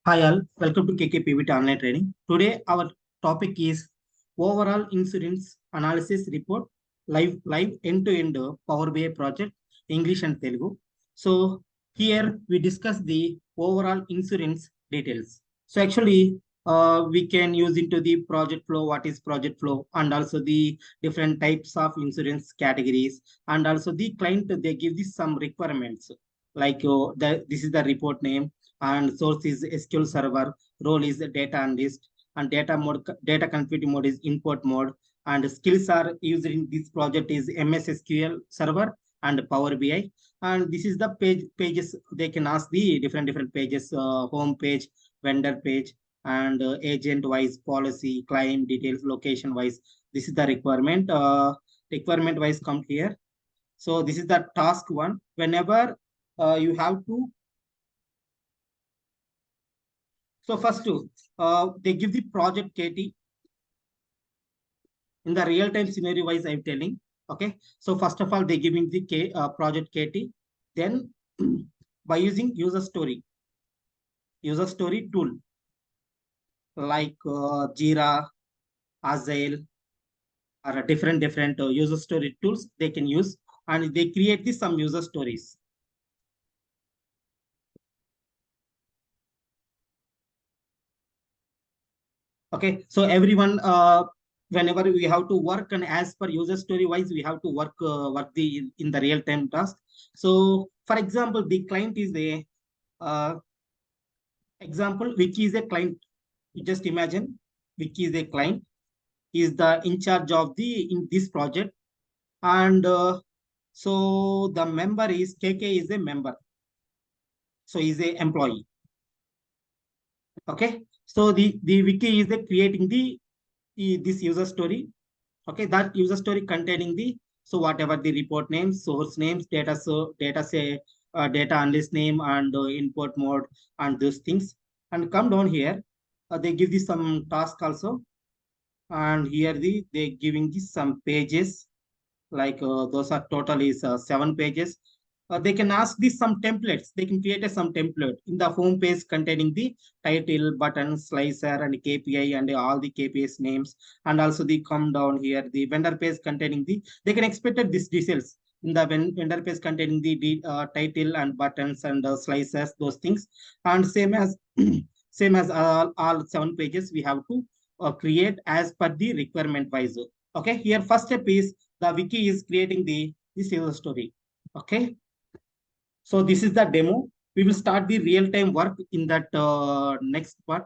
Hi all, welcome to KKPVT Online Training. Today our topic is overall insurance analysis report, live end-to-end Power BI project, English and Telugu. So here we discuss the overall insurance details. So actually we can use into the project flow, what is project flow, and also the different types of insurance categories, and also the client they give this some requirements like this is the report name and source is SQL server, role is data analyst, and data connectivity mode is import mode, and skills are used in this project is MS SQL server and Power BI. And this is the pages they can ask the different pages, home page, vendor page, and agent wise, policy, claim details, location wise. This is the requirement. Requirement wise come here. So this is the task one. Whenever you have to. So first, they give the project KT in the real time scenario wise. I'm telling. Okay. So first of all, they giving the project KT. Then by using user story tool like Jira, Agile, or a different user story tools they can use, and they create this some user stories. Okay, so everyone, whenever we have to work and as per user story wise, we have to work the in the real time task. So, for example, the client is a example, which is a client. You just imagine, which is a client is the in charge of the in this project, and so the member is KK is a member, so is a employee. Okay, so the wiki is the creating the this user story. Okay, that user story containing the so whatever the report names, source names, data, so data say data analyst name, and input mode and those things. And come down here, they give this some task also, and here they giving this some pages like those are total is 7 pages. They can ask this some templates. They can create some template in the home page containing the title, button, slicer, and KPI, and all the KPIs names. And also the come down here, the vendor page containing the, they can expect this details in the vendor page containing the title and buttons and slicers, those things. And same as same as all 7 pages, we have to create as per the requirement wise. Okay, here first step is the wiki is creating the this user story. Okay, so this is the demo. We will start the real time work in that next part.